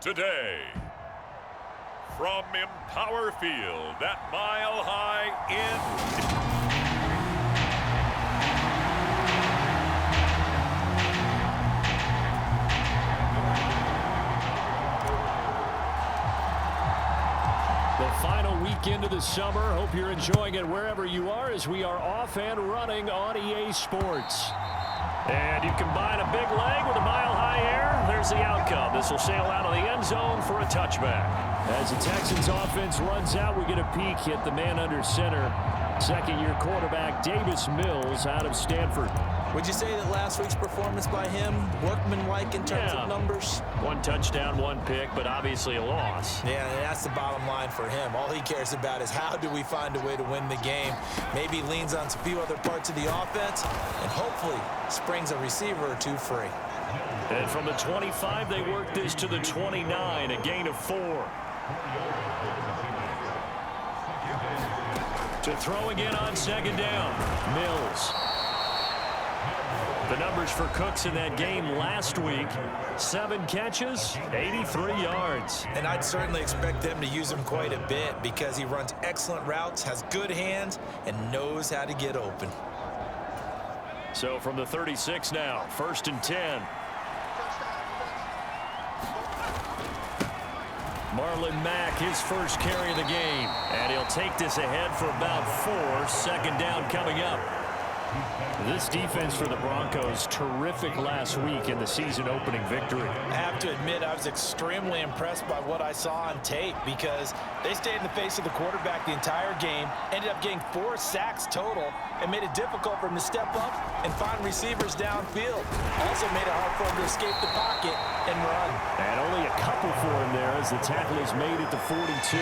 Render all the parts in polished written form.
today. From Empower Field at Mile High in... The final weekend of the summer. Hope you're enjoying it wherever you are as we are off and running on EA Sports. And you combine a big leg with a mile-high air. There's the outcome. This will sail out of the end zone for a touchback. As the Texans offense runs out, we get a peek at the man under center. Second-year quarterback Davis Mills out of Stanford. Would you say that last week's performance by him, workmanlike in terms of numbers? One touchdown, one pick, but obviously a loss. Yeah, and that's the bottom line for him. All he cares about is how do we find a way to win the game. Maybe leans on a few other parts of the offense, and hopefully springs a receiver or two free. And from the 25, they work this to the 29, a gain of 4. To throw again on second down, Mills. The numbers for Cooks in that game last week, 7 catches, 83 yards. And I'd certainly expect them to use him quite a bit because he runs excellent routes, has good hands, and knows how to get open. So from the 36 now, 1st and 10. Marlon Mack, his first carry of the game. And he'll take this ahead for about 4. Second down coming up. This defense for the Broncos, terrific last week in the season-opening victory. I have to admit, I was extremely impressed by what I saw on tape because they stayed in the face of the quarterback the entire game, ended up getting 4 sacks total, and made it difficult for him to step up and find receivers downfield. Also made it hard for him to escape the pocket and run. And only a couple for him there as the tackle is made at the 42.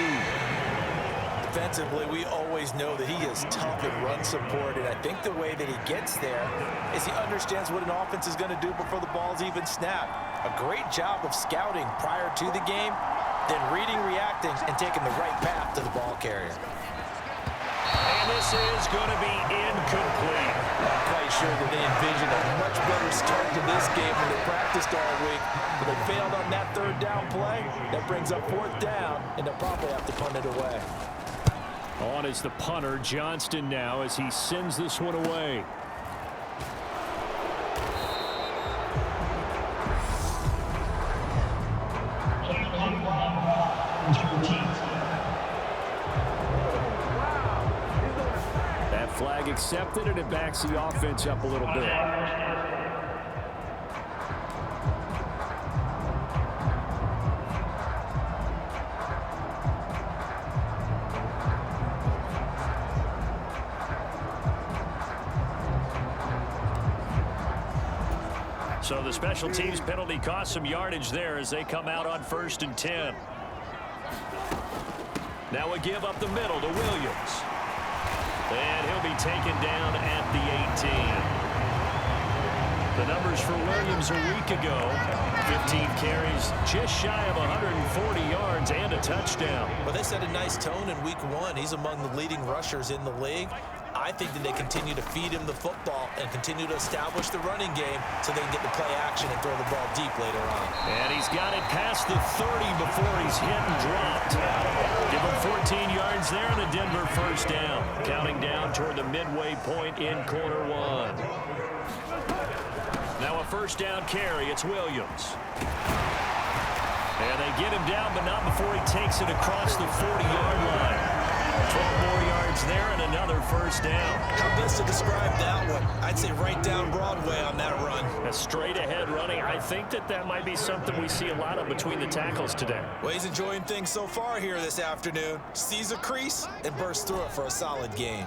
Defensively, we always know that he is tough in run support, and I think the way that he gets there is he understands what an offense is going to do before the ball's even snapped. A great job of scouting prior to the game, then reading, reacting, and taking the right path to the ball carrier. And this is going to be incomplete. I'm quite sure that they envisioned a much better start to this game when they practiced all week, but they failed on that 3rd down play. That brings up 4th down, and they'll probably have to punt it away. On is the punter, Johnston, now as he sends this one away. That flag accepted, and it backs the offense up a little bit. So the special teams penalty cost some yardage there as they come out on 1st and 10. Now a give up the middle to Williams. And he'll be taken down at the 18. The numbers for Williams a week ago, 15 carries, just shy of 140 yards and a touchdown. Well, they set a nice tone in week 1. He's among the leading rushers in the league. I think that they continue to feed him the football and continue to establish the running game so they can get the play action and throw the ball deep later on. And he's got it past the 30 before he's hit and dropped. Give him 14 yards there and a Denver 1st down. Counting down toward the midway point in quarter 1. Now a 1st down carry. It's Williams. And they get him down, but not before he takes it across the 40-yard line. 12 more yards there and another 1st down. How best to describe that one? I'd say right down Broadway on that run. A straight-ahead running. I think that might be something we see a lot of between the tackles today. Well, he's enjoying things so far here this afternoon. Sees a crease and bursts through it for a solid gain.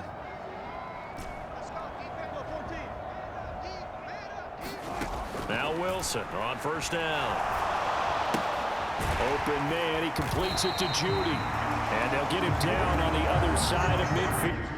Now Wilson on 1st down. Open man, he completes it to Judy. And they'll get him down on the other side of midfield.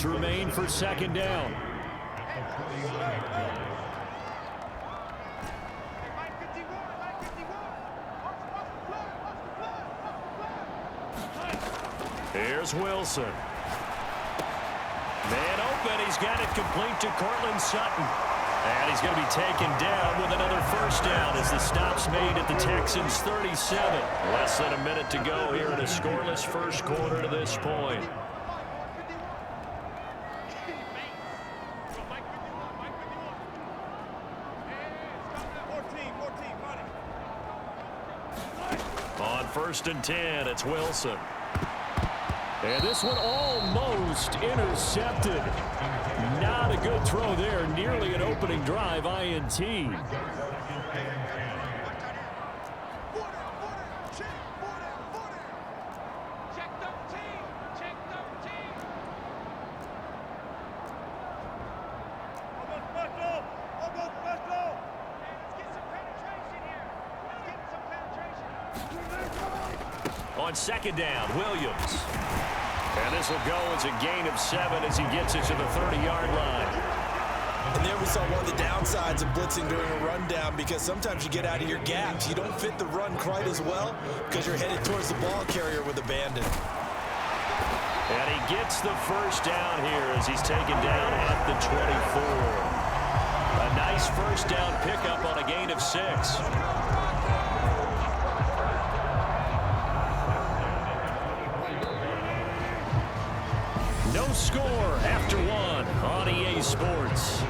yards remain for second down. Here's Wilson. Man open. He's got it complete to Cortland Sutton. And he's going to be taken down with another first down as the stop's made at the Texans' 37. Less than a minute to go here in a scoreless first quarter to this point. On 1st and 10, it's Wilson. And this one almost intercepted. Not a good throw there. Nearly an opening drive INT. On second down, Williams. And this will go as a gain of 7 as he gets it to the 30-yard line. And there we saw one of the downsides of blitzing during a rundown, because sometimes you get out of your gaps. You don't fit the run quite as well because you're headed towards the ball carrier with abandon. And he gets the first down here as he's taken down at the 24. A nice first down pickup on a gain of 6. No score after 1 on EA Sports.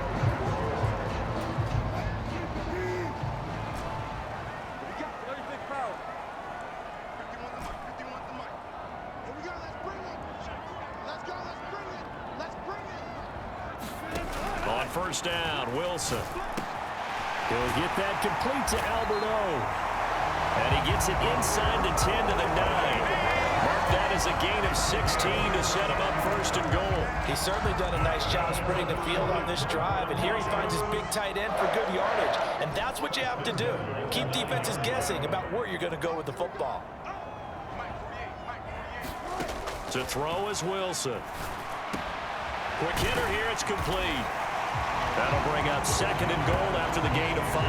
On first down, Wilson. He'll get that complete to Alberto. And he gets it inside the 10 to the 9. Mark that as a gain of 16 to set him up 1st and goal. He's certainly done a nice job spreading the field on this drive, and here he finds his big tight end for good yardage. And that's what you have to do. Keep defenses guessing about where you're going to go with the football. To throw is Wilson. Quick hitter here, it's complete. That'll bring up 2nd and goal after the gain of 5.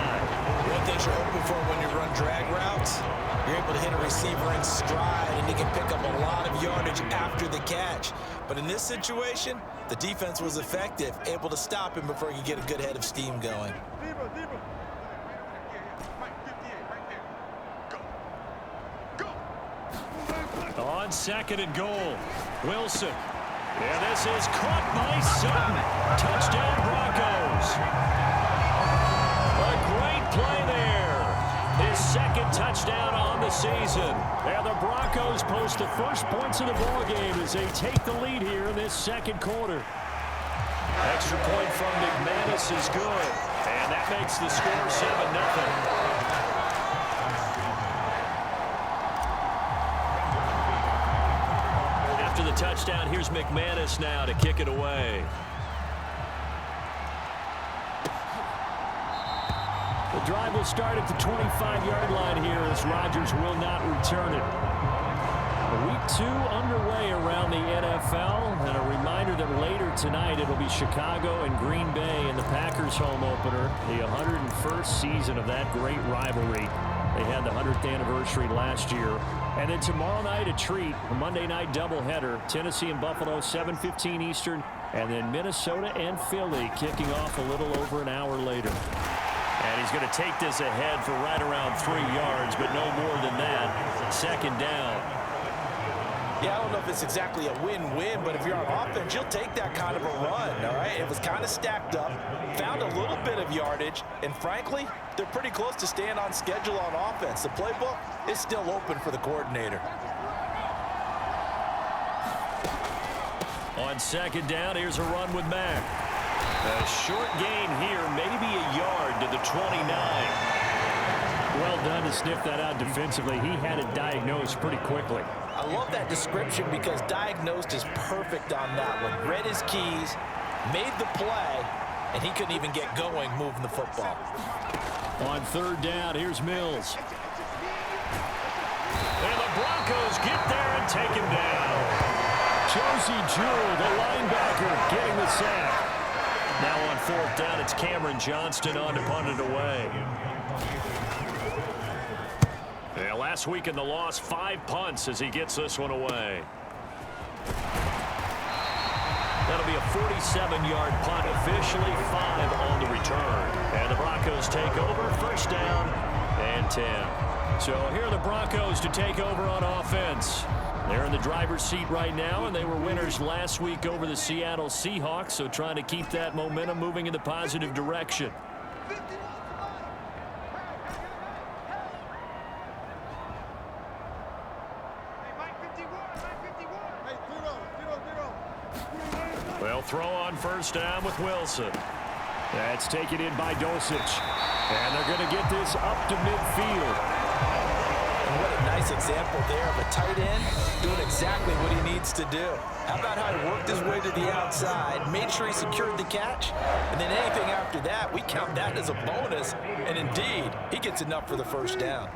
One thing you're hoping for when you run drag routes, you're able to hit a receiver in stride, and he can pick up a lot of yardage after the catch. But in this situation, the defense was effective, able to stop him before he could get a good head of steam going. On 2nd and goal, Wilson. And this is caught by Sutton. Touchdown, Broncos. A great play there. His 2nd touchdown on the season. And the Broncos post the first points of the ballgame as they take the lead here in this 2nd quarter. Extra point from McManus is good. And that makes the score 7-0. After the touchdown, here's McManus now to kick it away. The drive will start at the 25-yard line here as Rodgers will not return it. Week 2 underway around the NFL, and a reminder that later tonight it'll be Chicago and Green Bay in the Packers home opener, the 101st season of that great rivalry. They had the 100th anniversary last year. And then tomorrow night a treat, a Monday night doubleheader, Tennessee and Buffalo, 7:15 Eastern, and then Minnesota and Philly kicking off a little over an hour later. And he's going to take this ahead for right around 3 yards, but no more than that. 2nd down. Yeah, I don't know if it's exactly a win-win, but if you're on offense, you'll take that kind of a run, all right? It was kind of stacked up, found a little bit of yardage, and frankly, they're pretty close to staying on schedule on offense. The playbook is still open for the coordinator. On 2nd down, here's a run with Mack. A short gain here, maybe a yard to the 29. Well done to sniff that out defensively. He had it diagnosed pretty quickly. I love that description because diagnosed is perfect on that one. Read his keys, made the play, and he couldn't even get going moving the football. On 3rd down, here's Mills. And the Broncos get there and take him down. Josie Jewell, the linebacker, getting the sack. Now on fourth down, it's Cameron Johnston on to punt it away. Yeah, last week in the loss, 5 punts as he gets this one away. That'll be a 47-yard punt, officially 5 on the return. And the Broncos take over, first down and 10. So here are the Broncos to take over on offense. They're in the driver's seat right now, and they were winners last week over the Seattle Seahawks, so trying to keep that momentum moving in the positive direction. Well, throw on first down with Wilson. That's taken in by Dulcich. And they're going to get this up to midfield. And what a nice example there of a tight end doing exactly what he needs to do. How about how he worked his way to the outside, made sure he secured the catch, and then anything after that, we count that as a bonus. And indeed, he gets enough for the first down.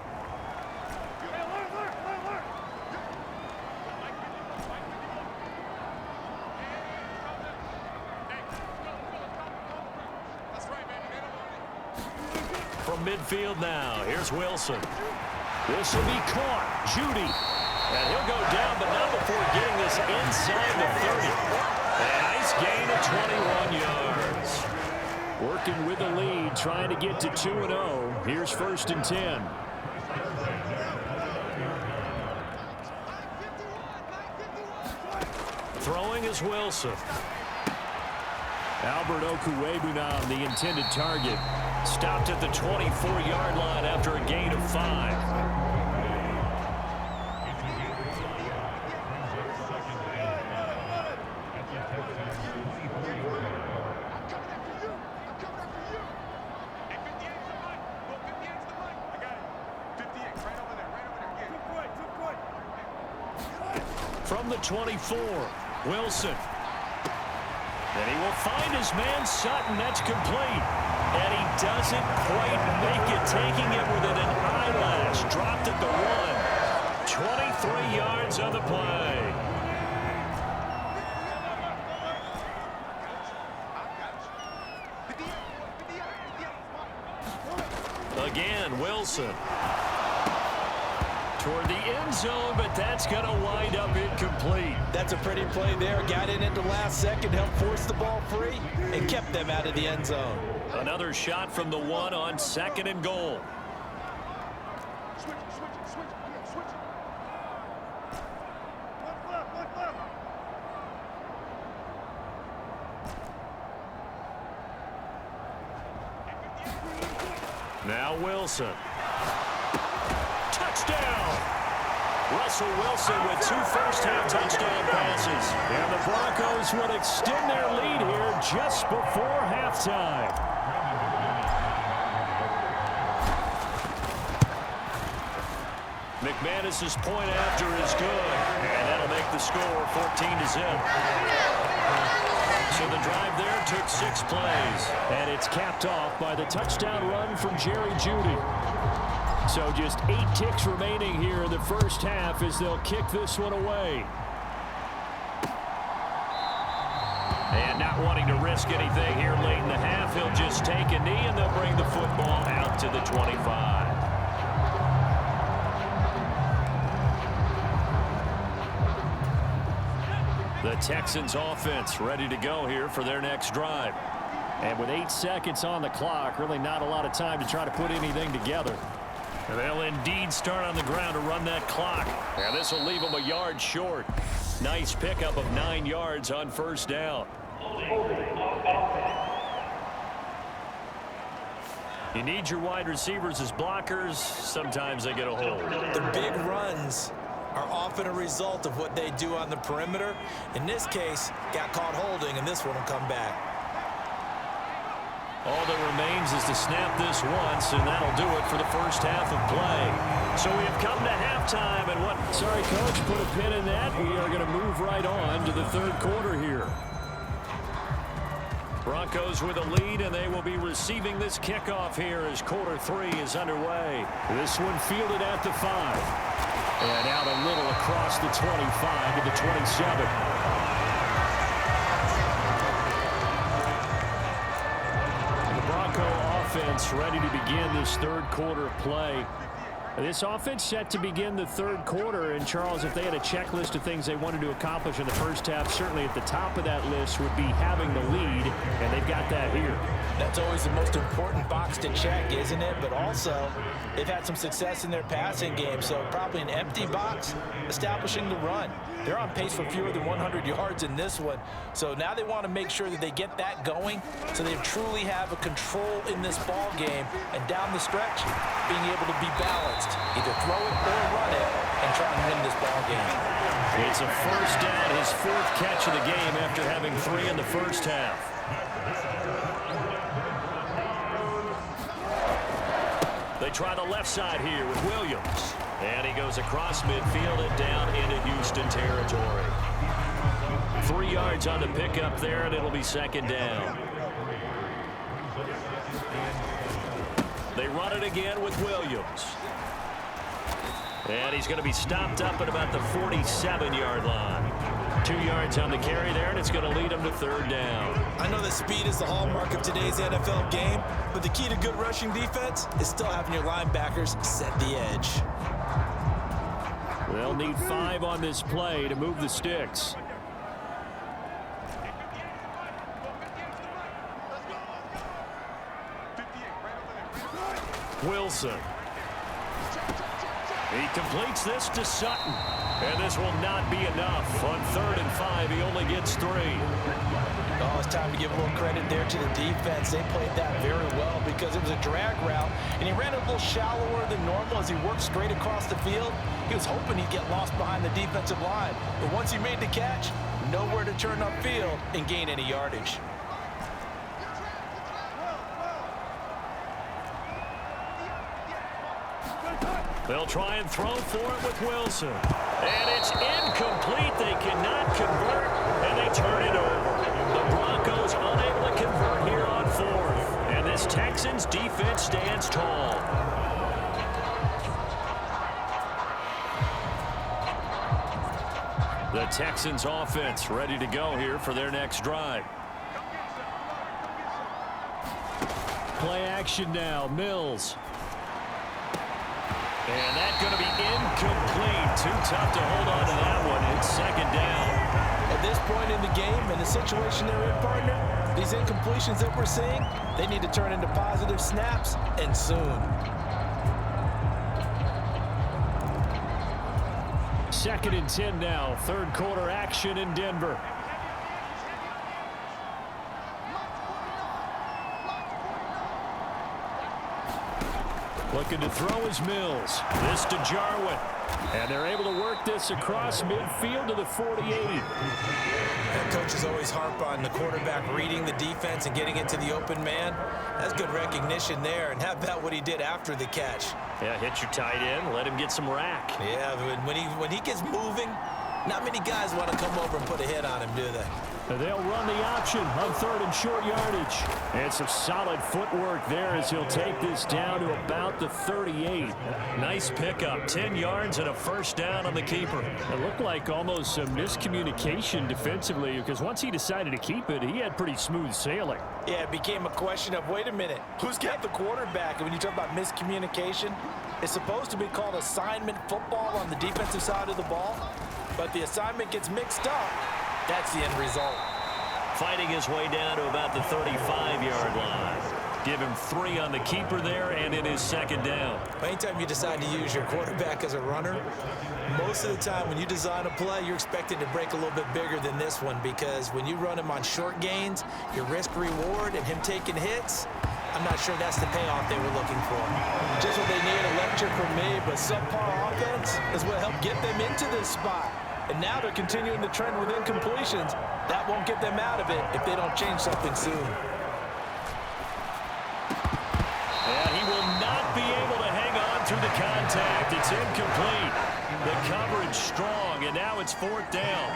From midfield now, here's Wilson. This will be caught. Judy. And he'll go down, but not before getting this inside the 30. A nice gain of 21 yards. Working with the lead, trying to get to 2-0. Here's first and 10. Throwing is Wilson. Albert Okuwebunam, the intended target. Stopped at the 24-yard line after a gain of 5. From the 24, Wilson. And he will find his man Sutton. That's complete. And he doesn't quite make it, taking it within an eyelash. Dropped at the 1. 23 yards on the play. Again, Wilson. Toward the end zone, but that's going to wind up incomplete. That's a pretty play there. Got in at the last second, helped force the ball free, and kept them out of the end zone. Another shot from the 1 on 2nd and goal. Now Wilson. Touchdown! Russell Wilson with 2 first-half touchdown passes. And the Broncos would extend their lead here just before halftime. McManus's point after is good. And that'll make the score 14-0. So the drive there took 6 plays. And it's capped off by the touchdown run from Jerry Jeudy. So just 8 ticks remaining here in the first half as they'll kick this one away. And not wanting to risk anything here late in the half, he'll just take a knee and they'll bring the football out to the 25. The Texans offense ready to go here for their next drive. And with 8 seconds on the clock, really not a lot of time to try to put anything together. And they'll indeed start on the ground to run that clock. And this will leave them a yard short. Nice pickup of 9 yards on first down. You need your wide receivers as blockers. Sometimes they get a hold. The big runs are often a result of what they do on the perimeter. In this case, got caught holding, and this one will come back. All that remains is to snap this once, and that'll do it for the first half of play. So we have come to halftime, and what... Sorry, Coach, put a pin in that. We are going to move right on to the third quarter here. Broncos with a lead, and they will be receiving this kickoff here as quarter 3 is underway. This one fielded at the 5. And out a little across the 25 to the 27. The Bronco offense ready to begin this third quarter of play. This offense set to begin the third quarter. And, Charles, if they had a checklist of things they wanted to accomplish in the first half, certainly at the top of that list would be having the lead, and they've got that here. That's always the most important box to check, isn't it? But also, they've had some success in their passing game, so probably an empty box establishing the run. They're on pace for fewer than 100 yards in this one, so now they want to make sure that they get that going so they truly have a control in this ball game, and down the stretch, being able to be balanced, either throw it or run it, and try and win this ball game. It's a first down, his fourth catch of the game after having 3 in the first half. They try the left side here with Williams. And he goes across midfield and down into Houston territory. 3 yards on the pickup there, and it'll be second down. They run it again with Williams. And he's going to be stopped up at about the 47-yard line. 2 yards on the carry there, and it's going to lead him to third down. I know that speed is the hallmark of today's NFL game, but the key to good rushing defense is still having your linebackers set the edge. They'll need 5 on this play to move the sticks. Wilson. He completes this to Sutton. And this will not be enough. On 3rd and 5, he only gets 3. Oh, it's time to give a little credit there to the defense. They played that very well because it was a drag route, and he ran a little shallower than normal as he worked straight across the field. He was hoping he'd get lost behind the defensive line. But once he made the catch, nowhere to turn upfield and gain any yardage. They'll try and throw for it with Wilson. And it's incomplete. They cannot convert, and they turn it over. The Broncos unable to convert here on 4th. And this Texans defense stands tall. The Texans offense ready to go here for their next drive. Play action now. Mills. And that's going to be incomplete. Too tough to hold on to that one. It's second down. At this point in the game and the situation they're in, partner, these incompletions that we're seeing, they need to turn into positive snaps, and soon. Second and 10 now. Third quarter action in Denver. Looking to throw is Mills. This to Jarwin. And they're able to work this across midfield to the 48. And coaches always harp on the quarterback reading the defense and getting it to the open man. That's good recognition there. And how about what he did after the catch? Yeah, hit your tight end. Let him get some rack. Yeah, when he gets moving, not many guys want to come over and put a hit on him, do they? They'll run the option on 3rd and short yardage. And some solid footwork there as he'll take this down to about the 38. Nice pickup. 10 yards and a first down on the keeper. It looked like almost some miscommunication defensively because once he decided to keep it, he had pretty smooth sailing. Yeah, it became a question of, wait a minute, who's got the quarterback? And when you talk about miscommunication, it's supposed to be called assignment football on the defensive side of the ball. But the assignment gets mixed up. That's the end result. Fighting his way down to about the 35-yard line. Give him 3 on the keeper there, and it is second down. Anytime you decide to use your quarterback as a runner, most of the time when you design a play, you're expected to break a little bit bigger than this one because when you run him on short gains, your risk-reward and him taking hits, I'm not sure that's the payoff they were looking for. Just what they need, a lecture from me, but subpar offense is what helped get them into this spot. And now they're continuing the trend with incompletions. That won't get them out of it if they don't change something soon. And he will not be able to hang on through the contact. It's incomplete. The coverage strong, and now it's 4th down.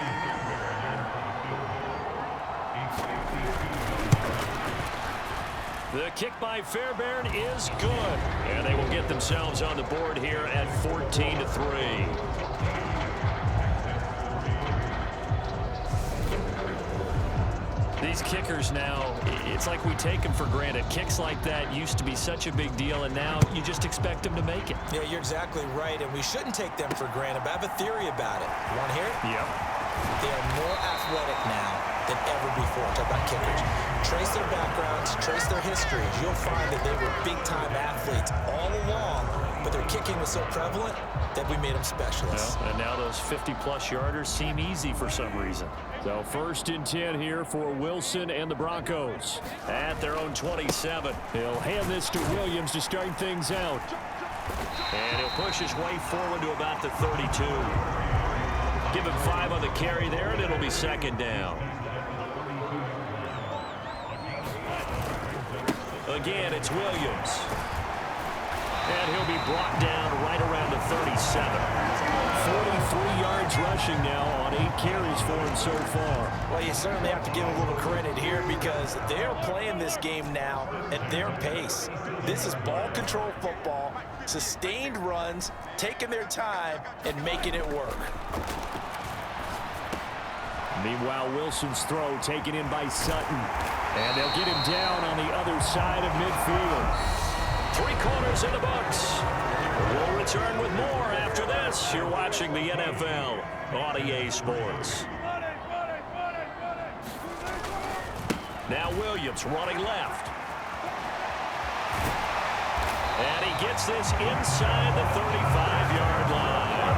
4 The kick by Fairbairn is good. And they will get themselves on the board here at 14-3. These kickers now, it's like we take them for granted. Kicks like that used to be such a big deal, and now you just expect them to make it. Yeah, you're exactly right, and we shouldn't take them for granted, but I have a theory about it. You want to hear it? Yep. They are more athletic now than ever before. Talk about kickers. Trace their backgrounds, trace their histories. You'll find that they were big-time athletes all along, but their kicking was so prevalent that we made them specialists. Well, and now those 50-plus yarders seem easy for some reason. So 1st and 10 here for Wilson and the Broncos at their own 27. He'll hand this to Williams to start things out. And he'll push his way forward to about the 32. Give him 5 on the carry there, and it'll be 2nd down. Again, it's Williams. And he'll be brought down right around the 37. 43 yards rushing now on 8 carries for him so far. Well, you certainly have to give a little credit here because they're playing this game now at their pace. This is ball control football, sustained runs, taking their time, and making it work. Meanwhile, Wilson's throw taken in by Sutton. And they'll get him down on the other side of midfield. 3 quarters in the books. We'll return with more after this. You're watching the NFL on EA Sports. Now Williams running left. And he gets this inside the 35-yard line.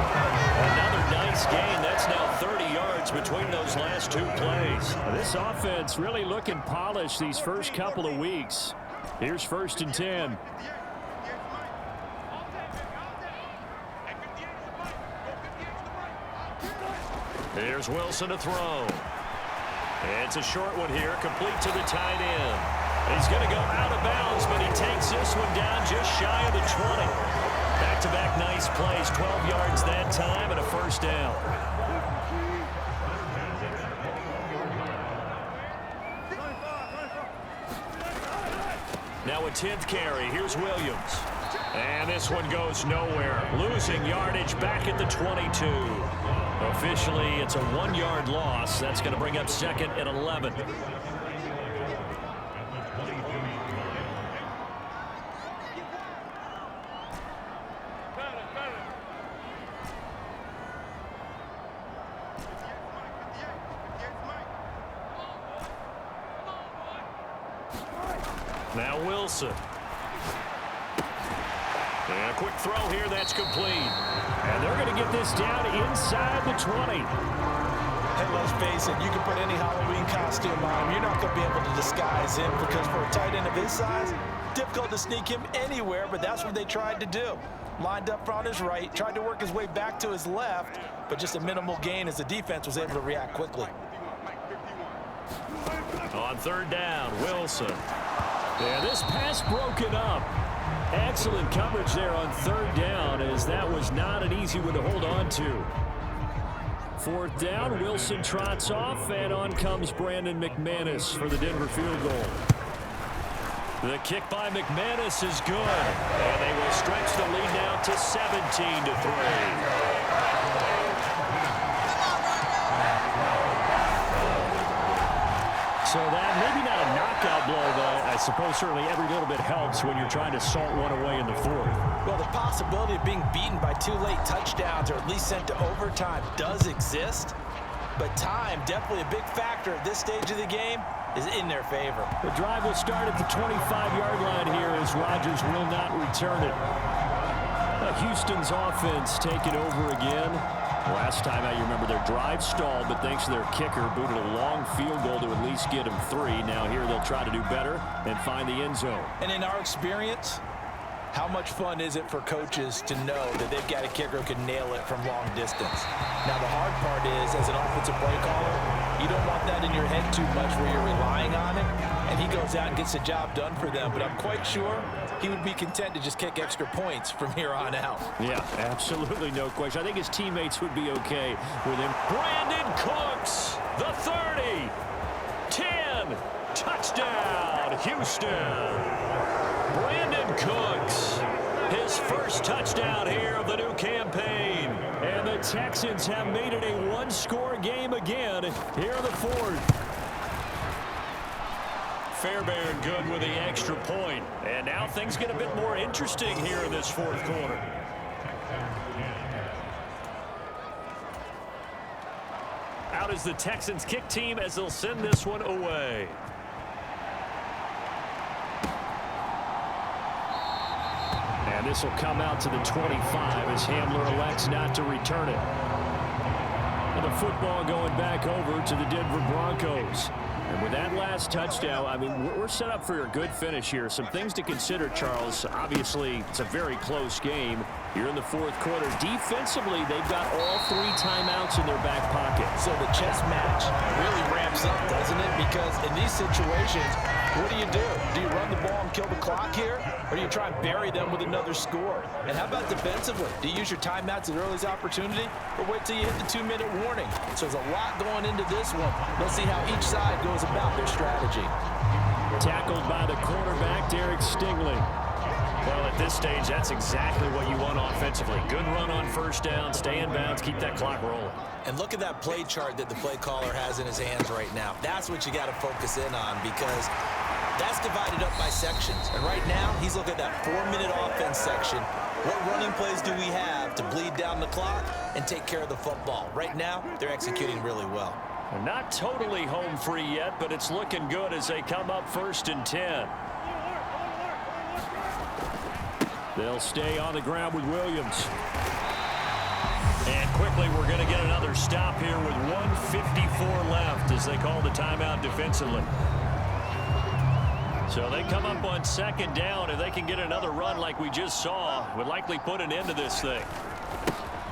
Another nice gain. That's now 30 yards between those last 2 plays. This offense really looking polished these first couple of weeks. Here's 1st and 10. Here's Wilson to throw. It's a short one here, complete to the tight end. He's going to go out of bounds, but he takes this one down just shy of the 20. Back-to-back nice plays, 12 yards that time and a 1st down. Now a 10th carry. Here's Williams. And this one goes nowhere. Losing yardage back at the 22. Officially, it's a 1-yard loss. That's going to bring up 2nd and 11. Now Wilson. And a quick throw here, that's complete. And they're going to get this down inside the 20. Hey, let's face it, you can put any Halloween costume on him. You're not going to be able to disguise him because for a tight end of his size, difficult to sneak him anywhere, but that's what they tried to do. Lined up on his right, tried to work his way back to his left, but just a minimal gain as the defense was able to react quickly. On 3rd down, Wilson. Yeah, this pass broken up. Excellent coverage there on 3rd down, as that was not an easy one to hold on to. 4th down, Wilson trots off, and on comes Brandon McManus for the Denver field goal. The kick by McManus is good, and they will stretch the lead now to 17-3. So that maybe not a knockout blow, but I suppose certainly every little bit helps when you're trying to salt one away in the 4th. Well, the possibility of being beaten by 2 late touchdowns or at least sent to overtime does exist, but time, definitely a big factor at this stage of the game, is in their favor. The drive will start at the 25-yard line here as Rodgers will not return it. Houston's offense taking over again. Last time out, you remember their drive stalled, but thanks to their kicker, booted a long field goal to at least get them 3. Now here they'll try to do better and find the end zone. And in our experience, how much fun is it for coaches to know that they've got a kicker who can nail it from long distance? Now the hard part is, as an offensive play caller, you don't want that in your head too much where you're relying on it, and he goes out and gets the job done for them. But I'm quite sure he would be content to just kick extra points from here on out. Yeah, absolutely no question. I think his teammates would be okay with him. Brandon Cooks, the 30, 10, touchdown. Touchdown, Houston. Brandon Cooks, his first touchdown here of the new campaign. And the Texans have made it a one-score game again here in the fourth. Fairbairn good with the extra point. And now things get a bit more interesting here in this fourth quarter. Out is the Texans kick team as they'll send this one away. And this will come out to the 25 as Hamler elects not to return it. And the football going back over to the Denver Broncos. And with that last touchdown, I mean, we're set up for a good finish here. Some things to consider, Charles. Obviously, it's a very close game here in the fourth quarter. Defensively, they've got all 3 timeouts in their back pocket. So the chess match really ramps up, doesn't it? Because in these situations, what do? Do you run the ball and kill the clock here? Or do you try and bury them with another score? And how about defensively? Do you use your timeouts at earliest opportunity? Or wait till you hit the 2-minute warning? So there's a lot going into this one. Let's see how each side goes about their strategy. Tackled by the quarterback, Derek Stingley. Well, at this stage, that's exactly what you want offensively. Good run on first down, stay in bounds, keep that clock rolling. And look at that play chart that the play caller has in his hands right now. That's what you got to focus in on because that's divided up by sections. And right now, he's looking at that 4-minute offense section. What running plays do we have to bleed down the clock and take care of the football? Right now, they're executing really well. They're not totally home free yet, but it's looking good as they come up 1st and 10. They'll stay on the ground with Williams. And quickly, we're going to get another stop here with 1:54 left as they call the timeout defensively. So they come up on 2nd down. If they can get another run like we just saw, would likely put an end to this thing.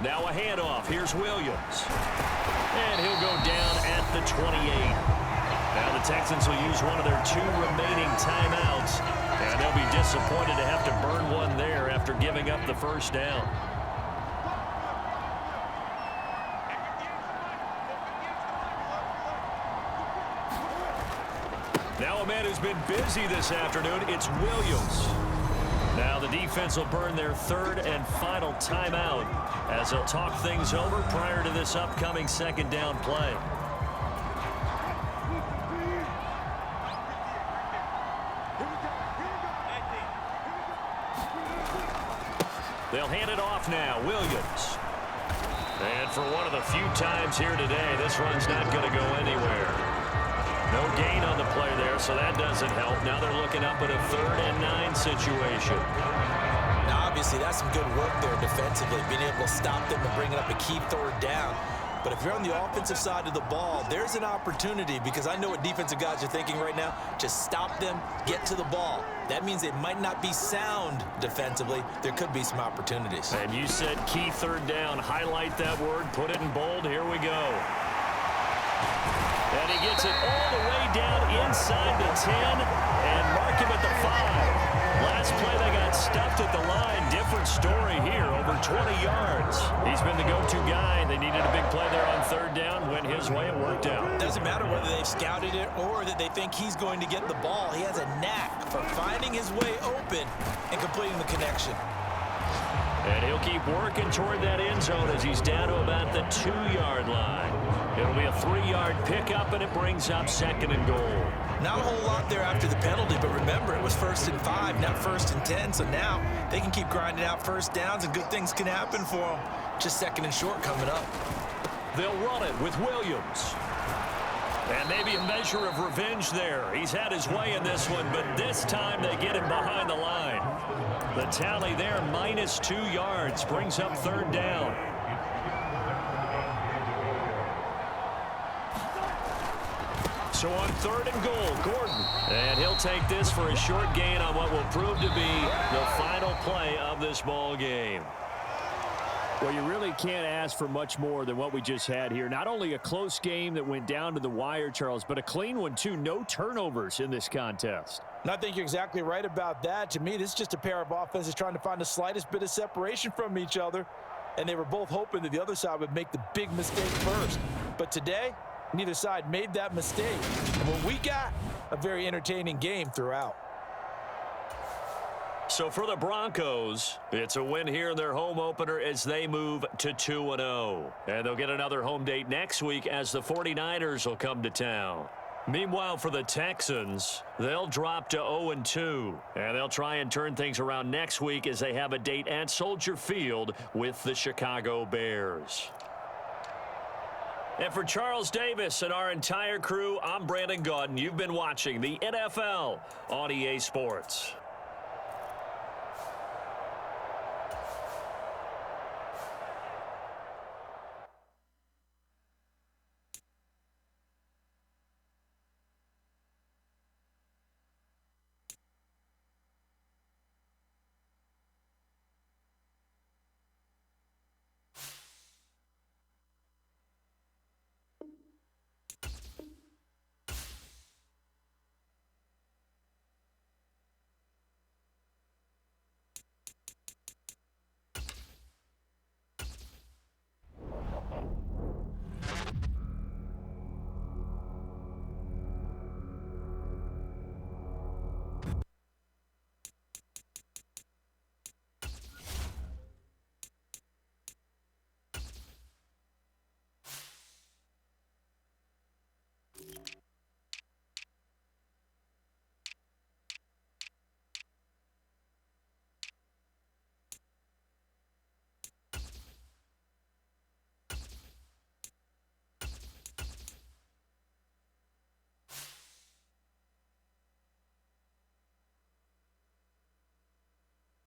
Now a handoff. Here's Williams. And he'll go down at the 28. Now the Texans will use one of their 2 remaining timeouts. And they'll be disappointed to have to burn one there after giving up the first down. Now a man who's been busy this afternoon, it's Williams. Now the defense will burn their 3rd and final timeout as they'll talk things over prior to this upcoming 2nd down play. They'll hand it off now. Williams. And for one of the few times here today, this run's not going to go anywhere. No gain on the play there, so that doesn't help. Now they're looking up at a 3rd and 9 situation. Now, obviously, that's some good work there defensively, being able to stop them and bring up a key 3rd down. But if you're on the offensive side of the ball, there's an opportunity because I know what defensive guys are thinking right now. Just stop them, get to the ball. That means they might not be sound defensively. There could be some opportunities. And you said key 3rd down. Highlight that word. Put it in bold. Here we go. And he gets it all the way down inside the 10 and mark him at the 5. Last play they got stuffed at the line. Different story here. Over 20 yards. He's been the go-to guy. They needed a big play there on 3rd down. Went his way. It worked out. Doesn't matter whether they've scouted it or that they think he's going to get the ball. He has a knack for finding his way open and completing the connection. And he'll keep working toward that end zone as he's down to about the 2-yard line. It'll be a 3-yard pickup, and it brings up 2nd and goal. Not a whole lot there after the penalty, but remember, it was 1st and 5, not 1st and 10. So now they can keep grinding out first downs, and good things can happen for them. Just 2nd and short coming up. They'll run it with Williams. And maybe a measure of revenge there. He's had his way in this one, but this time they get him behind the line. The tally there, minus 2 yards, brings up 3rd down. So on 3rd and goal, Gordon. And he'll take this for a short gain on what will prove to be the final play of this ball game. Well, you really can't ask for much more than what we just had here. Not only a close game that went down to the wire, Charles, but a clean one, too. No turnovers in this contest. And I think you're exactly right about that. To me, this is just a pair of offenses trying to find the slightest bit of separation from each other. And they were both hoping that the other side would make the big mistake first. But today, neither side made that mistake. And what we got a very entertaining game throughout. So for the Broncos, it's a win here in their home opener as they move to 2-0. And they'll get another home date next week as the 49ers will come to town. Meanwhile, for the Texans, they'll drop to 0-2. And they'll try and turn things around next week as they have a date at Soldier Field with the Chicago Bears. And for Charles Davis and our entire crew, I'm Brandon Gaudin. You've been watching the NFL on EA Sports.